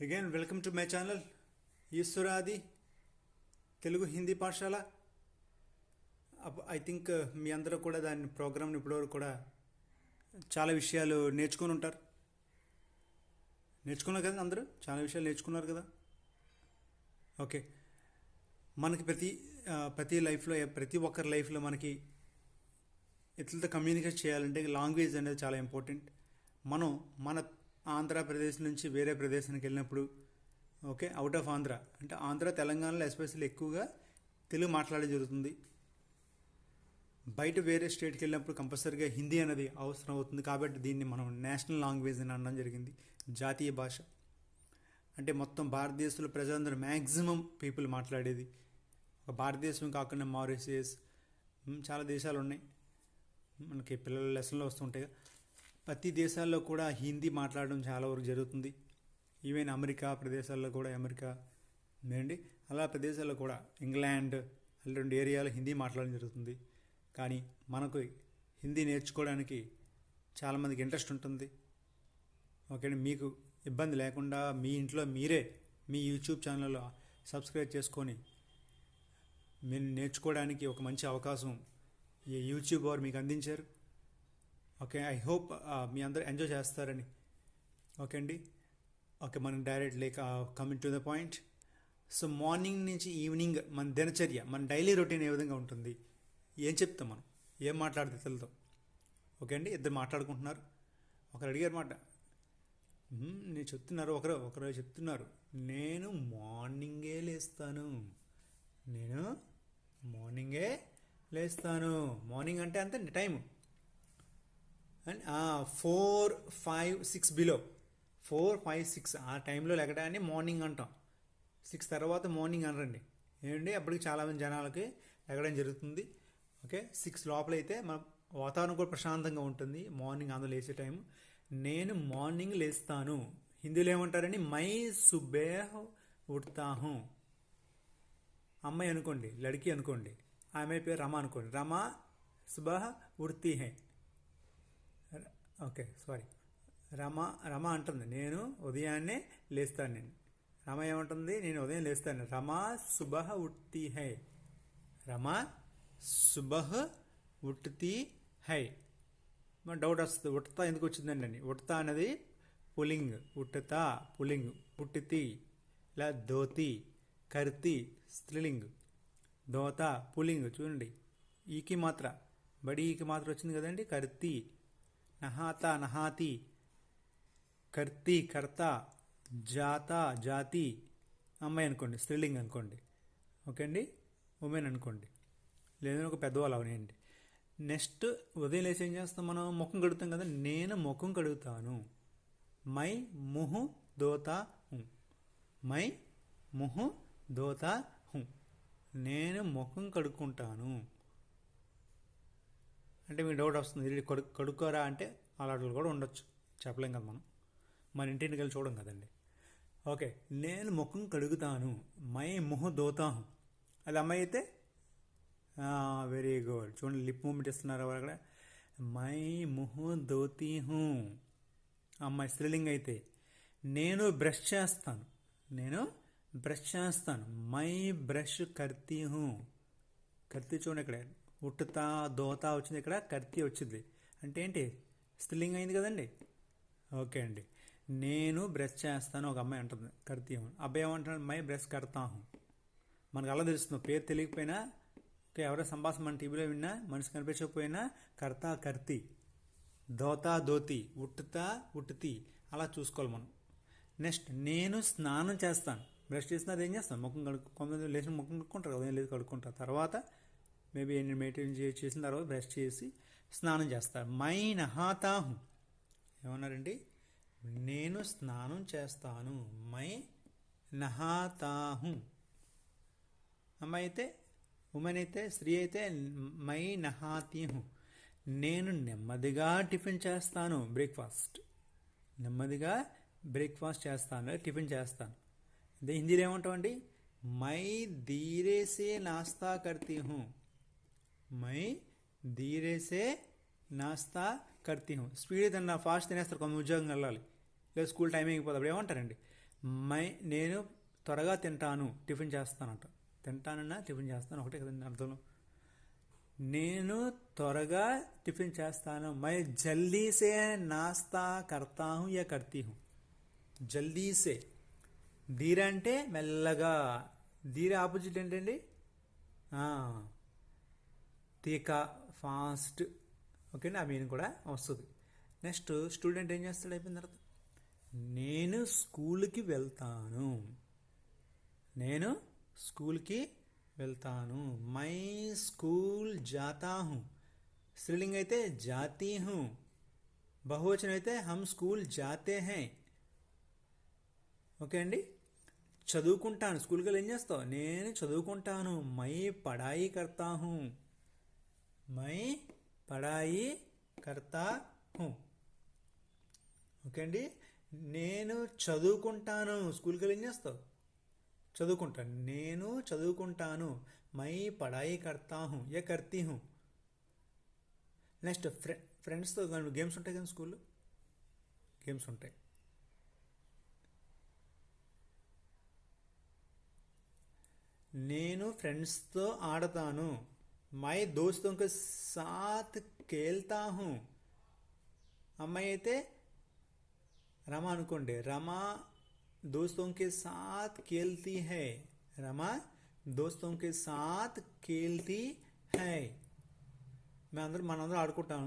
Again, welcome to my channel, ఈశ్వరాది Telugu Hindi పాఠశాల. I think మీ అందరూ కూడా దాని ప్రోగ్రామ్ని ఇప్పటివరకు కూడా చాలా విషయాలు నేర్చుకున్నారు కదా. అందరూ చాలా విషయాలు నేర్చుకున్నారు కదా. ఓకే, మనకి ప్రతి లైఫ్లో ప్రతి ఒక్కరి లైఫ్లో మనకి ఇతరులతో కమ్యూనికేట్ చేయాలంటే లాంగ్వేజ్ అనేది చాలా ఇంపార్టెంట్. మన ఆంధ్రప్రదేశ్ నుంచి వేరే ప్రదేశానికి వెళ్ళినప్పుడు, ఓకే, అవుట్ ఆఫ్ ఆంధ్ర అంటే ఆంధ్ర తెలంగాణలో ఎస్పెషల్లీ ఎక్కువగా తెలుగు మాట్లాడే జరుగుతుంది. బయట వేరే స్టేట్కి వెళ్ళినప్పుడు కంపల్సరీగా హిందీ అనేది అవసరం అవుతుంది. కాబట్టి దీన్ని మనం నేషనల్ లాంగ్వేజ్ అని అనడం జరిగింది, జాతీయ భాష. అంటే మొత్తం భారతదేశంలో ప్రజలందరూ మ్యాక్సిమం పీపుల్ మాట్లాడేది. ఒక భారతదేశం కాకుండా మారిషియస్, చాలా దేశాలు ఉన్నాయి, మనకి పిల్లల లెసన్లో వస్తుంటాయి. ప్రతి దేశాల్లో కూడా హిందీ మాట్లాడడం చాలా వరకు జరుగుతుంది. ఈవెన్ అమెరికా ప్రదేశాల్లో కూడా, అలా ప్రదేశాల్లో కూడా ఇంగ్లాండ్ రెండు ఏరియాలో హిందీ మాట్లాడడం జరుగుతుంది. కానీ మనకు హిందీ నేర్చుకోవడానికి చాలామందికి ఇంట్రెస్ట్ ఉంటుంది. ఓకే, మీకు ఇబ్బంది లేకుండా మీ ఇంట్లో మీరే మీ యూట్యూబ్ ఛానల్లో సబ్స్క్రైబ్ చేసుకొని మీరు నేర్చుకోవడానికి ఒక మంచి అవకాశం ఈ యూట్యూబ్ వారు మీకు అందించారు. ఓకే, ఐ హోప్ మీ అందరూ ఎంజాయ్ చేస్తారని. ఓకే అండి. ఓకే, మనం directly coming to the point. So morning నుంచి ఈవినింగ్ మన దినచర్య, మన డైలీ రొటీన్ ఏ విధంగా ఉంటుంది, ఏం చెప్తాం, మనం ఏం మాట్లాడితే తెలుద్దాం. ఓకే అండి, ఇద్దరు మాట్లాడుకుంటున్నారు. ఒకరు అడిగారు మాట, నేను చెప్తున్నారు, ఒకరు చెప్తున్నారు, నేను మార్నింగే లేస్తాను. మార్నింగ్ అంటే అంతే టైము. అండ్ 4, 5, 6 బిలో, 4, 5, 6 ఆ టైంలో లెగడాన్ని మార్నింగ్ అంటాం. 6 తర్వాత మార్నింగ్ అనరండి. ఏంటంటే అప్పటికి చాలామంది జనాలకి లెగడం జరుగుతుంది. ఓకే, 6 లోపలైతే మన వాతావరణం కూడా ప్రశాంతంగా ఉంటుంది. మార్నింగ్ అందరూ లేచే టైం. నేను మార్నింగ్ లేస్తాను. హిందీలో ఏమంటారని, మై సుబేహ్ ఉఠ్తా హూ. అమ్మాయి అనుకోండి, లడికి అనుకోండి, ఆమె పేరు రమ అనుకోండి, రమ సుబహ్ ఉఠ్తీ హై. ఓకే, సారీ, రమ అంటుంది నేను ఉదయాన్నే లేస్తాను. రమ ఏమంటుంది, నేను ఉదయం లేస్తాను. రమ సుబహ్ ఉఠ్తీ హై. రమ సుబహ్ ఉఠ్తీ హై. మన డౌట్ వస్తుంది, ఉఠ్తా ఎందుకు వచ్చిందండి అని. ఉఠ్తా అనేది పులింగ్, ఉఠ్తా పులింగ్, ఉఠ్తీ ఇలా ధోతి, కర్తీ స్త్రీలింగ్, ధోతా పులింగ్. చూడండి, ఈకి మాత్ర, బడి ఈకి మాత్ర వచ్చింది కదండి. కర్తీ, నహాతా నహాతి, కర్తీ కర్తా, జాతా జాతి. అమ్మాయి అనుకోండి, స్త్రీలింగ్ అనుకోండి. ఓకే అండి, ఉమెన్ అనుకోండి, లేదని ఒక పెద్దవాళ్ళు అవనండి. నెక్స్ట్ ఉదయం లేచి ఏం చేస్తాం, మనం ముఖం కడుగుతాం కదా. నేను ముఖం కడుగుతాను. మై ముహు దోతా హూ. మై ముహు దోతా హూ. నేను ముఖం కడుక్కుంటాను. అంటే మీకు డౌట్ వస్తుంది, ఇది కడుక్కోరా అంటే అలాంటి కూడా ఉండొచ్చు, చెప్పలేం కదా మనం, మన ఇంటికి వెళ్ళి చూడం కదండి. ఓకే, నేను ముఖం కడుగుతాను. మై ముహు దోతా హూ. అది అమ్మాయి అయితే వెరీ గుడ్. చూడండి, లిప్ మూమెంట్ ఇస్తున్నారు అక్కడ. మై ముహు దోతీ హూ. అమ్మాయి స్త్రీలింగ్ అయితే నేను బ్రష్ చేస్తాను. మై బ్రష్ కర్తీ హూ. కర్తీ చూడండి, ఇక్కడ ఉట్టుతా దోతా వచ్చింది, ఇక్కడ కర్తీ వచ్చింది. అంటే ఏంటి, స్త్రీలింగ్ అయింది కదండి. ఓకే అండి, నేను బ్రష్ చేస్తాను ఒక అమ్మాయి అంటుంది, కర్తీ హూ. అబ్బాయి ఏమంటున్నాడు, మై బ్రష్ కర్తా హూ. మనకు అలా తెలుస్తుంది, పేరు తెలియకపోయినా, ఎవరైనా సంభాషణ మన టీవీలో విన్నా, మనిషి కనిపించకపోయినా, కర్తా కర్తీ, ధోతా ధోతి, ఉట్టుతా ఉట్టుతి, అలా చూసుకోవాలి మనం. నెక్స్ట్, నేను స్నానం చేస్తాను. బ్రష్ చేసిన అది ఏం చేస్తాను, ముఖం కొంతమంది లేచిన ముఖం కడుక్కుంటారు, ఉదయం లేదు కడుక్కుంటారు. తర్వాత మేబీ మెడిటేషన్ చేసిన తర్వాత బ్రష్ చేసి స్నానం చేస్తారు. మై నహాతా హూ. ఏమన్నారండి, నేను స్నానం చేస్తాను. మై నహాతా హూ. అమ్మాయి అయితే, ఉమెన్ అయితే, స్త్రీ అయితే మై నహాతీ హూ. నేను నెమ్మదిగా టిఫిన్ చేస్తాను. నెమ్మదిగా బ్రేక్ఫాస్ట్ చేస్తాను, టిఫిన్ చేస్తాను. అదే హిందీలో ఏమంటామండి, మై ధీరే సే నాస్తా కర్తీ హూ. మై ధీరే సే నాస్తా కర్తీ హూ. స్పీడ్ తిన్నా, ఫాస్ట్ తినేస్తారు, కొంత ఉద్యోగం వెళ్ళాలి, లేదా స్కూల్ టైం అయిపోతుంది, అప్పుడు ఏమంటారండి, మై నేను త్వరగా తింటాను, టిఫిన్ చేస్తానంట. తింటానన్నా టిఫిన్ చేస్తాను ఒకటే కదండి అర్థం. నేను త్వరగా టిఫిన్ చేస్తాను. మై జల్దీ సే నాస్తా కర్తా హూ యా కర్తీ హూ. జల్దీ సే, ధీర అంటే మెల్లగా, ధీర ఆపోజిట్ ఏంటండి? ఆ, తీక, ఫాస్ట్. ఓకేనా, ఆ మీనింగ్ కూడా వస్తుంది. నెక్స్ట్ స్టూడెంట్ ఏం చేస్తాడు అయిపోయిన తర్వాత? నేను స్కూల్కి వెళ్తాను. నేను స్కూల్కి వెళ్తాను. మై స్కూల్ జాతా హూ. స్త్రీలింగ్ అయితే జాతీ హూ, బహువచనం అయితే హమ్ స్కూల్ జాతే హై. ఓకే అండి. చదువుకుంటాను, స్కూల్కి వెళ్ళి ఏం చేస్తావు? నేను చదువుకుంటాను. మై పడాయి కర్తా హూ. మై పడాయి కర్తా హూ. ఓకే అండి. నేను చదువుకుంటాను, స్కూల్కి వెళ్ళి ఏం చేస్తావు? చదువుకుంటాను. నేను చదువుకుంటాను. మై పడాయి కర్తా హూ యా కర్తీ హూ. నెక్స్ట్ ఫ్రెండ్స్తో గేమ్స్ ఉంటాయి కదా స్కూల్లో, గేమ్స్ ఉంటాయి. నేను ఫ్రెండ్స్తో ఆడతాను. మై దోస్తోं के साथ खेलता हूँ. అమ్మాయి అయితే रमा అనుకోండి, रमा दोस्तों के साथ खेलती है. रमा दोस्तों के साथ खेलती है. మనందరం ఆడుకుంటాం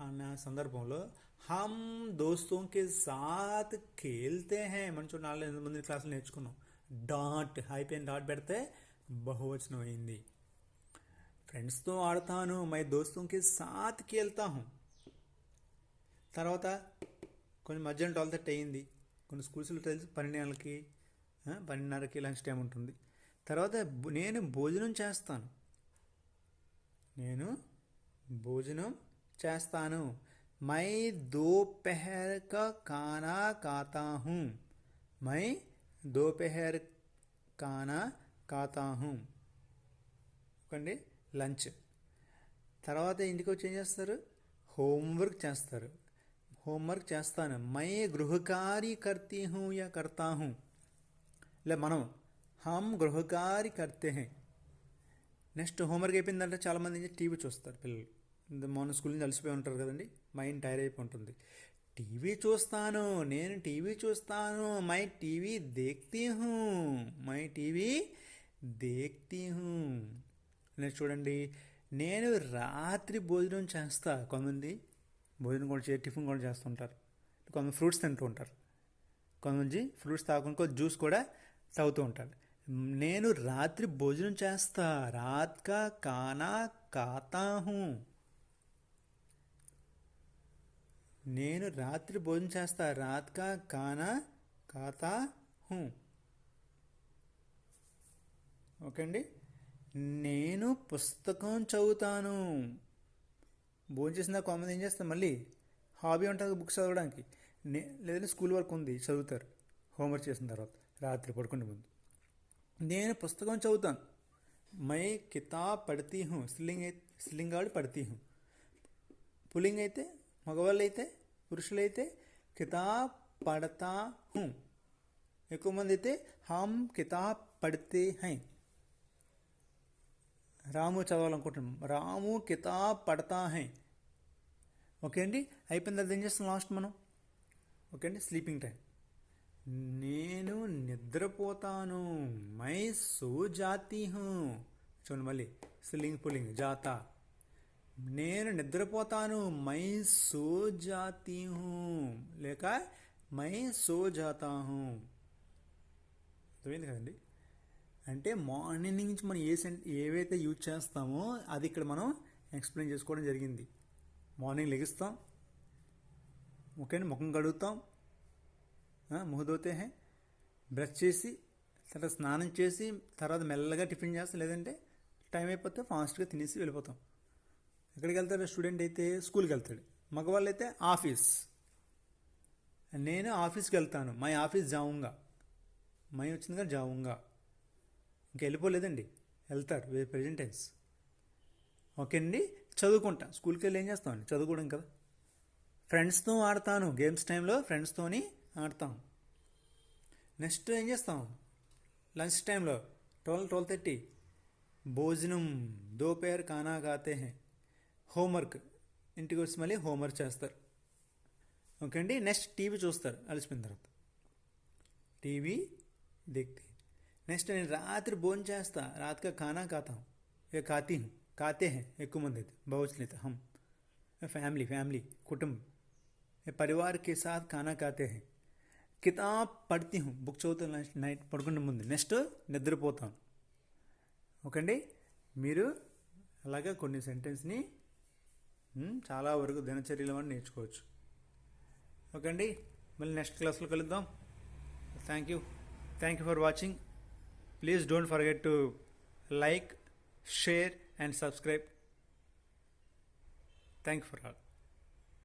అన్న సందర్భంలో హమ్ దోస్తోं के साथ खेलते हैं. మనం చూడండి 4 మంది క్లాసులు నేర్చుకున్నాం. డాట్ అయిపోయిన డాట్ పెడితే బహువచనం అయింది. ఫ్రెండ్స్తో ఆడతాను. మై దోస్తోं के साथ खेलता हूँ. తర్వాత కొన్ని మధ్యాహ్నం 12:30 అయింది. కొన్ని స్కూల్స్లో తెలుసు 12:00కి 12:30కి లంచ్ టైం ఉంటుంది. తర్వాత నేను భోజనం చేస్తాను. నేను భోజనం చేస్తాను. మై దోపహర్ కా ఖానా ఖాతా హూ. మై దోపహర్ ఖానా ఖాతా హూ. Okay, lunch. తర్వాత ఇంటికి వచ్చి ఏం చేస్తారు? హోంవర్క్ చేస్తారు. హోంవర్క్ చేస్తాను. మై గృహకార్య కర్తీ హూ యా కర్తా హూ. ఇలా మనం హమ్ గృహకార్య కర్తే హై. నెక్స్ట్ హోంవర్క్ అయిపోయిందంటే చాలామంది టీవీ చూస్తారు పిల్లలు. మార్నింగ్ స్కూల్ నుంచి అలసిపోయి ఉంటారు కదండి, మైండ్ టైర్ అయిపోయి ఉంటుంది. టీవీ చూస్తాను, నేను టీవీ చూస్తాను. మై టీవీ దేఖ్తీ హూ. మై టీవీ దేఖ్తీ హూ. నెక్స్ట్ చూడండి, నేను రాత్రి భోజనం చేస్తా. కొంతమంది భోజనం కూడా టిఫిన్ కూడా చేస్తుంటారు. కొంతమంది ఫ్రూట్స్ తింటూ ఉంటారు. కొంతమంది ఫ్రూట్స్ తాగుకుంటూ జ్యూస్ కూడా తాగుతూ ఉంటారు. నేను రాత్రి భోజనం చేస్తా. రాత్ కా ఖానా ఖాతా హూ. నేను రాత్రి భోజనం చేస్తా. రాత్ కా ఖానా ఖాతా హూ. ఓకే అండి. నేను పుస్తకం చదువుతాను. భోజనం చేసిన కొంతమంది ఏం చేస్తారు, మళ్ళీ హాబీ ఉంటుంది బుక్స్ చదవడానికి. లేదంటే స్కూల్ వర్క్ ఉంది చదువుతారు హోంవర్క్ చేసిన తర్వాత రాత్రి పడుకునే ముందు. నేను పుస్తకం చదువుతాను. My కితాబ్ పడతీ who. స్త్రీలింగ్ కాబట్టి పడతీ హూ. పుల్లింగ్ అయితే, మగవాళ్ళు అయితే, పురుషులైతే కితాబ్ పడతా హూ. ఎక్కువ మంది అయితే హమ్ కితాబ్ పడితే హై. రాము చదవాలనుకుంటున్నాం. రాము కితాబ్ పడతా హై. ఓకే అండి. అయిపోయిన తర్వాత ఏం చేస్తాం లాస్ట్ మనం? ఓకే అండి, స్లీపింగ్ టైం. నేను నిద్రపోతాను. మై సో జాతీ హూ. చూడండి మళ్ళీ స్త్రీలింగ్ పుల్లింగ్ జాతా. నేను నిద్రపోతాను. మై సో జాతీ హూ లేక మై సో జాతా హూ. అర్థమైంది కదండి. అంటే మార్నింగ్ నుంచి మనం ఏవైతే యూజ్ చేస్తామో అది ఇక్కడ మనం ఎక్స్ప్లెయిన్ చేసుకోవడం జరిగింది. మార్నింగ్ లెగిస్తాం, ఓకే, ముఖం కడుగుతాం, ముఖ ధోతే హై, బ్రష్ చేసి తర్వాత స్నానం చేసి తర్వాత మెల్లగా టిఫిన్ చేస్తాం. లేదంటే టైం అయిపోతే ఫాస్ట్గా తినేసి వెళ్ళిపోతాం. ఎక్కడికి వెళ్తాడు స్టూడెంట్ అయితే? స్కూల్కి వెళ్తాడు. మగవాళ్ళు అయితే ఆఫీస్. నేను ఆఫీస్కి వెళ్తాను. My office జావుంగా. మై వచ్చింది కదా జావుంగా. ఇంకా వెళ్ళిపోలేదండి, వెళ్తారు ప్రెజెంట్ టెన్స్. ఓకే అండి. చదువుకుంటా. స్కూల్కి వెళ్ళి ఏం చేస్తామండి? చదువుకోవడం కదా. ఫ్రెండ్స్తో ఆడతాను. గేమ్స్ టైంలో ఫ్రెండ్స్తోని ఆడతాం. నెక్స్ట్ ఏం చేస్తాం లంచ్ టైంలో 12-12:30 భోజనం దోపహర్ ఖానా ఖాతే హే. హోంవర్క్ ఇంటికి వచ్చి మళ్ళీ హోంవర్క్ చేస్తారు. ఓకే అండి. నెక్స్ట్ టీవీ చూస్తారు అలసిపోయిన తర్వాత, టీవీ देखते. నెక్స్ట్ నేను రాత్రి భోజనం చేస్తా, రాత్రిగా ఖానా ఖాతా హూँ या खाती हूँ, खाते हैं ఎక్కువ మంది అయితే बहुवचन हम फैमिली कुटुंब परिवार के साथ खाना खाते हैं. కితాబ్ పढ़ती हूँ బుక్ చదువుతాను నైట్ పడుకునే ముందు. నెక్స్ట్ నిద్రపోతాను. ఓకే అండి. మీరు అలాగా కొన్ని సెంటెన్స్ని చాలా వరకు దినచర్యలో అని నేర్చుకోవచ్చు. ఓకే అండి. మళ్ళీ నెక్స్ట్ క్లాస్లో కలుద్దాం. Thank you for watching. Please don't forget to like, share and subscribe. Thank you for all.